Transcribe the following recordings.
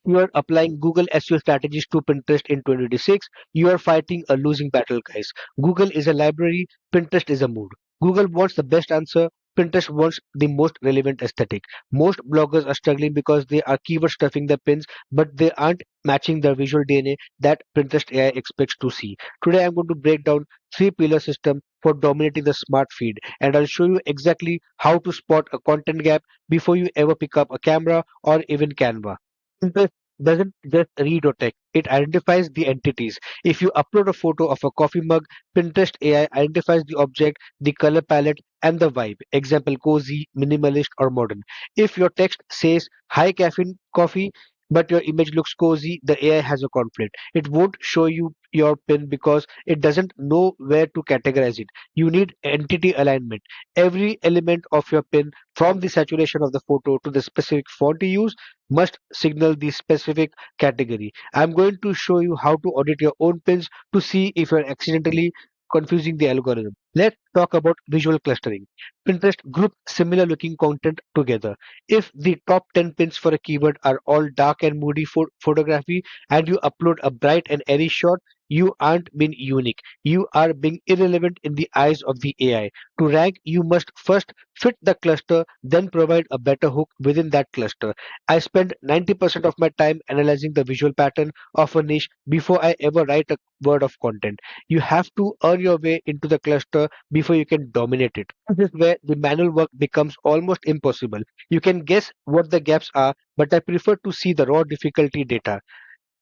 You are applying Google SEO strategies to Pinterest in 2026, you are fighting a losing battle, guys. Google is a library, Pinterest is a mood. Google wants the best answer, Pinterest wants the most relevant aesthetic. Most bloggers are struggling because they are keyword stuffing their pins, but they aren't matching the visual DNA that Pinterest AI expects to see. Today I'm going to break down three pillar system for dominating the smart feed, and I'll show you exactly how to spot a content gap before you ever pick up a camera or even Canva. Pinterest doesn't just read or text, it identifies the entities. If you upload a photo of a coffee mug, Pinterest AI identifies the object, the color palette, and the vibe. Example cozy, minimalist, or modern. If your text says high caffeine coffee, but your image looks cozy, the AI has a conflict. It won't show you your pin because it doesn't know where to categorize it. You need entity alignment. Every element of your pin, from the saturation of the photo to the specific font you use, must signal the specific category. I'm going to show you how to audit your own pins to see if you're accidentally confusing the algorithm. Let's talk about visual clustering. Pinterest groups similar looking content together. If the top 10 pins for a keyword are all dark and moody photography and you upload a bright and airy shot, you aren't being unique. You are being irrelevant in the eyes of the AI. To rank, you must first fit the cluster, then provide a better hook within that cluster. I spend 90% of my time analyzing the visual pattern of a niche before I ever write a word of content. You have to earn your way into the cluster before you can dominate it. This is where the manual work becomes almost impossible. You can guess what the gaps are, but I prefer to see the raw difficulty data.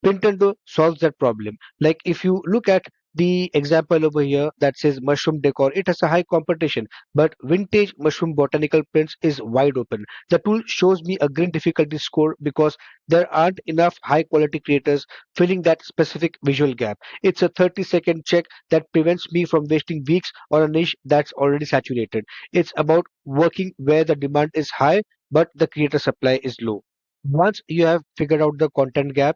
Pintrendo solves that problem. Like if you look at the example over here that says mushroom decor, it has a high competition, but vintage mushroom botanical prints is wide open. The tool shows me a green difficulty score because there aren't enough high quality creators filling that specific visual gap. It's a 30-second check that prevents me from wasting weeks on a niche that's already saturated. It's about working where the demand is high, but the creator supply is low. Once you have figured out the content gap,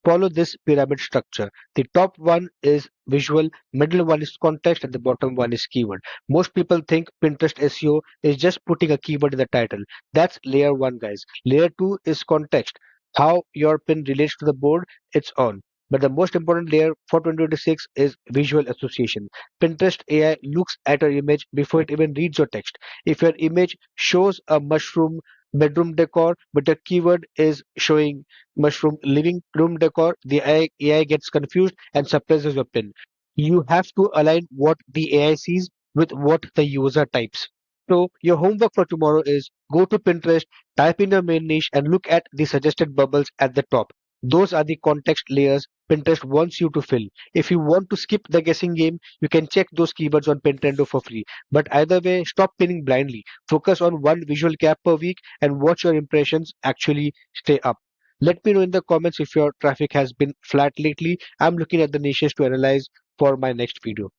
follow this pyramid structure. The top one is visual, middle one is context, and the bottom one is keyword. Most people think Pinterest SEO is just putting a keyword in the title. That's layer one, guys. Layer two is context. How your pin relates to the board, it's on. But the most important layer for 2026 is visual association. Pinterest AI looks at your image before it even reads your text. If your image shows a mushroom bedroom decor, but the keyword is showing mushroom living room decor, the AI gets confused and suppresses your pin. You have to align what the AI sees with what the user types. So your homework for tomorrow is go to Pinterest, type in your main niche and look at the suggested bubbles at the top. Those are the context layers Pinterest wants you to fill. If you want to skip the guessing game, you can check those keywords on Pintrendo for free. But either way, stop pinning blindly. Focus on one visual gap per week and watch your impressions actually stay up. Let me know in the comments if your traffic has been flat lately. I'm looking at the niches to analyze for my next video.